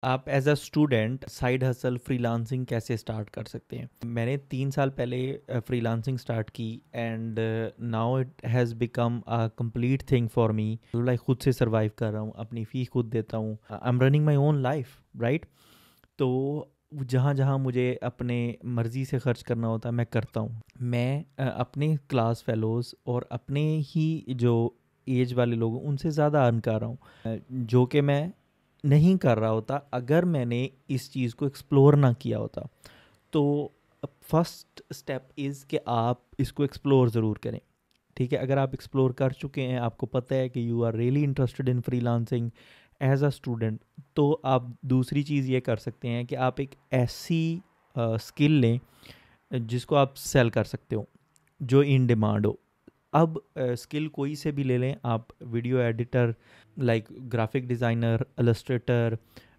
आप as a student side hustle freelancing कैसे start कर सकते हैं? मैंने 3 साल पहले फ्रीलांसिंग स्टार्ट की and now it has become a complete thing for me. Like खुद से सर्वाइव कर रहा हूँ, अपनी फ़ी खुद देता हूँ, I am running my own life, right? तो जहाँ जहाँ मुझे अपने मर्ज़ी से खर्च करना होता है मैं करता हूँ। मैं अपने क्लास फेलोज़ और अपने ही जो एज वाले लोग हैं उनसे ज़्यादा अर्न कर रहा हूँ, जो कि मैं नहीं कर रहा होता अगर मैंने इस चीज़ को एक्सप्लोर ना किया होता। तो फर्स्ट स्टेप इज़ कि आप इसको एक्सप्लोर ज़रूर करें। ठीक है, अगर आप एक्सप्लोर कर चुके हैं, आपको पता है कि you are really interested in freelancing as a student, तो आप दूसरी चीज़ ये कर सकते हैं कि आप एक ऐसी स्किल लें जिसको आप सेल कर सकते हो, जो इन डिमांड हो। अब स्किल कोई से भी ले लें आप, video editor, like graphic designer, Illustrator,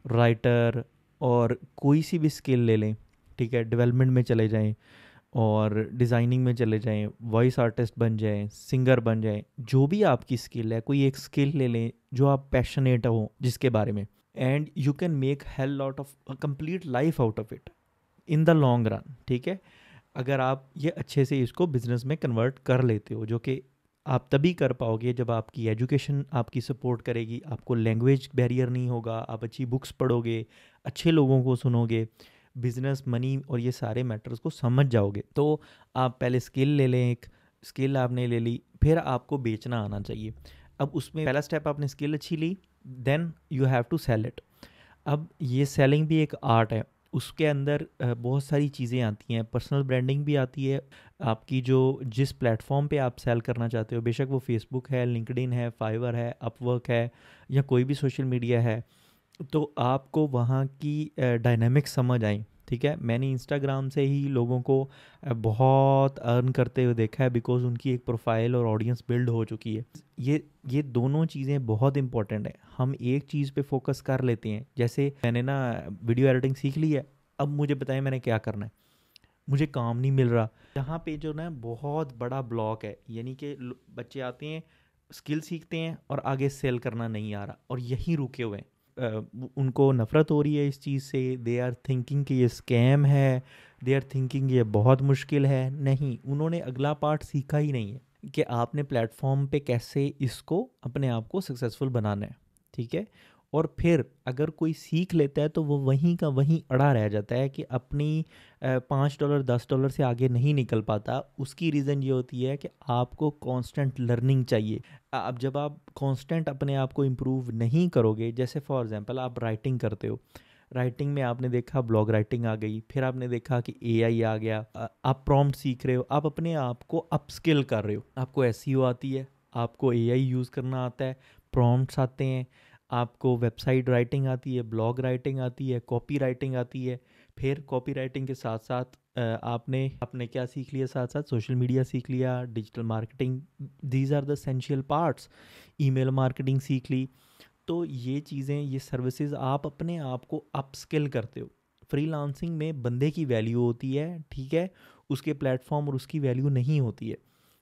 writer, और कोई सी भी स्किल ले लें। ठीक है, डेवलपमेंट में चले जाएं और डिज़ाइनिंग में चले जाएं, वॉइस आर्टिस्ट बन जाएं, सिंगर बन जाएं, जो भी आपकी स्किल है, कोई एक स्किल ले लें जो आप पैशनेट हो जिसके बारे में, and you can make hell lot of complete life out of it in the long run. ठीक है, अगर आप ये अच्छे से इसको बिजनेस में कन्वर्ट कर लेते हो, जो कि आप तभी कर पाओगे जब आपकी एजुकेशन आपकी सपोर्ट करेगी, आपको लैंग्वेज बैरियर नहीं होगा, आप अच्छी बुक्स पढ़ोगे, अच्छे लोगों को सुनोगे, बिजनेस, मनी और ये सारे मैटर्स को समझ जाओगे। तो आप पहले स्किल ले लें, एक स्किल आपने ले ली, फिर आपको बेचना आना चाहिए। अब उसमें पहला स्टेप, आपने स्किल अच्छी ली, then you have to sell it. अब ये सेलिंग भी एक आर्ट है, उसके अंदर बहुत सारी चीज़ें आती हैं, पर्सनल ब्रांडिंग भी आती है। आपकी जो जिस प्लेटफॉर्म पे आप सेल करना चाहते हो, बेशक वो फेसबुक है, लिंक्डइन है, फाइवर है, अपवर्क है, या कोई भी सोशल मीडिया है, तो आपको वहाँ की डायनामिक्स समझ आई। ठीक है, मैंने इंस्टाग्राम से ही लोगों को बहुत अर्न करते हुए देखा है, बिकॉज उनकी एक प्रोफाइल और ऑडियंस बिल्ड हो चुकी है। ये दोनों चीज़ें बहुत इंपॉर्टेंट है। हम एक चीज़ पे फोकस कर लेते हैं, जैसे मैंने ना वीडियो एडिटिंग सीख ली है, अब मुझे बताएं मैंने क्या करना है, मुझे काम नहीं मिल रहा। यहाँ पे जो ना बहुत बड़ा ब्लॉक है, यानी कि बच्चे आते हैं, स्किल सीखते हैं और आगे सेल करना नहीं आ रहा, और यहीं रुके हुए हैं। उनको नफ़रत हो रही है इस चीज़ से, दे आर थिंकिंग कि ये स्कैम है, दे आर थिंकिंग ये बहुत मुश्किल है। नहीं, उन्होंने अगला पार्ट सीखा ही नहीं है कि आपने प्लेटफॉर्म पे कैसे इसको अपने आप को सक्सेसफुल बनाना है। ठीक है, और फिर अगर कोई सीख लेता है तो वो वहीं का वहीं अड़ा रह जाता है कि अपनी $5 $10 से आगे नहीं निकल पाता। उसकी रीज़न ये होती है कि आपको कांस्टेंट लर्निंग चाहिए। अब जब आप कांस्टेंट अपने आप को इम्प्रूव नहीं करोगे, जैसे फॉर एग्जांपल आप राइटिंग करते हो, राइटिंग में आपने देखा ब्लॉग राइटिंग आ गई, फिर आपने देखा कि एआई आ गया, आप प्रॉम्प्ट सीख रहे हो, आप अपने आप को अपस्किल कर रहे हो, आपको एसईओ आती है, आपको एआई यूज़ करना आता है, प्रॉम्प्ट्स आते हैं, आपको वेबसाइट राइटिंग आती है, ब्लॉग राइटिंग आती है, कॉपी राइटिंग आती है। फिर कॉपी राइटिंग के साथ साथ आपने आपने क्या सीख लिया, साथ साथ सोशल मीडिया सीख लिया, digital marketing, these are the essential parts, email marketing सीख ली। तो ये चीज़ें, ये सर्विसेज आप अपने आप को अपस्किल करते हो। फ्रीलांसिंग में बंदे की वैल्यू होती है, ठीक है, उसके प्लेटफॉर्म और उसकी वैल्यू नहीं होती है।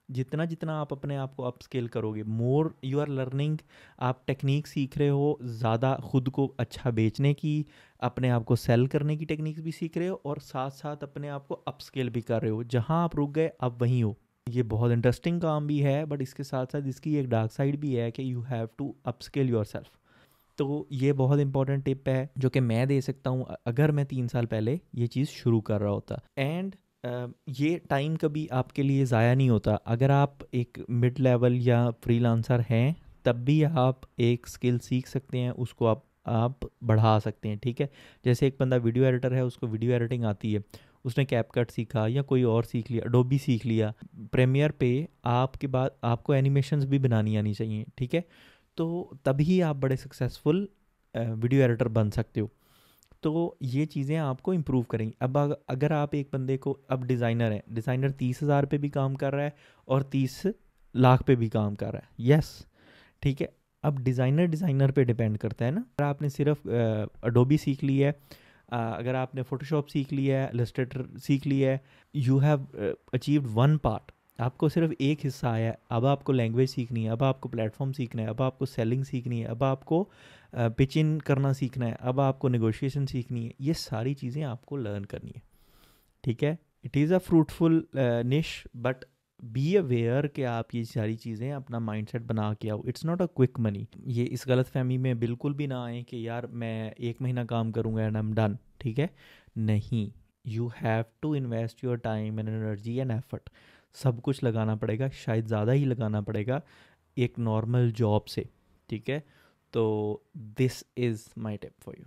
जितना जितना आप अपने आप को अपस्किल करोगे, मोर यू आर लर्निंग, आप टेक्निक सीख रहे हो, ज़्यादा खुद को अच्छा बेचने की, अपने आप को सेल करने की टेक्निक्स भी सीख रहे हो, और साथ साथ अपने आप को अपस्किल भी कर रहे हो। जहाँ आप रुक गए आप वहीं हो। ये बहुत इंटरेस्टिंग काम भी है, बट इसके साथ साथ इसकी एक डार्क साइड भी है कि you have to upskill yourself. तो ये बहुत इंपॉर्टेंट टिप है जो कि मैं दे सकता हूँ अगर मैं 3 साल पहले ये चीज़ शुरू कर रहा होता। एंड ये टाइम कभी आपके लिए ज़ाया नहीं होता। अगर आप एक मिड लेवल या फ्रीलांसर हैं, तब भी आप एक स्किल सीख सकते हैं, उसको आप बढ़ा सकते हैं। ठीक है, जैसे एक बंदा वीडियो एडिटर है, उसको वीडियो एडिटिंग आती है, उसने कैपकट सीखा या कोई और सीख लिया, अडोबी सीख लिया, प्रीमियर पे आपके बाद आपको एनिमेशंस भी बनानी आनी चाहिए। ठीक है, तो तभी आप बड़े सक्सेसफुल वीडियो एडिटर बन सकते हो। तो ये चीज़ें आपको इम्प्रूव करेंगी। अब अगर आप एक बंदे को, अब डिज़ाइनर है, डिज़ाइनर 30,000 पे भी काम कर रहा है और 30 लाख पे भी काम कर रहा है, यस, ठीक है। अब डिज़ाइनर डिज़ाइनर पे डिपेंड करता है ना। अगर आपने सिर्फ अडोबी सीख ली है, अगर आपने फोटोशॉप सीख लिया है, इलस्ट्रेटर सीख लिया है, you have achieved one part. आपको सिर्फ एक हिस्सा आया है, अब आपको लैंग्वेज सीखनी है, अब आपको प्लेटफॉर्म सीखना है, अब आपको सेलिंग सीखनी है, अब आपको पिच इन करना सीखना है, अब आपको नेगोशिएशन सीखनी है, ये सारी चीज़ें आपको लर्न करनी है, ठीक है। इट इज़ अ फ्रूटफुल निश, बट बी अवेयर कि आप ये सारी चीज़ें अपना माइंडसेट बना के आओ। It's not a quick money. ये इस गलत फहमी में बिल्कुल भी ना आए कि यार मैं 1 महीना काम करूँगा एंड आई एम डन, ठीक है, नहीं। You have to invest your time and energy and effort, सब कुछ लगाना पड़ेगा, शायद ज़्यादा ही लगाना पड़ेगा एक नॉर्मल जॉब से, ठीक है। तो this is my tip for you.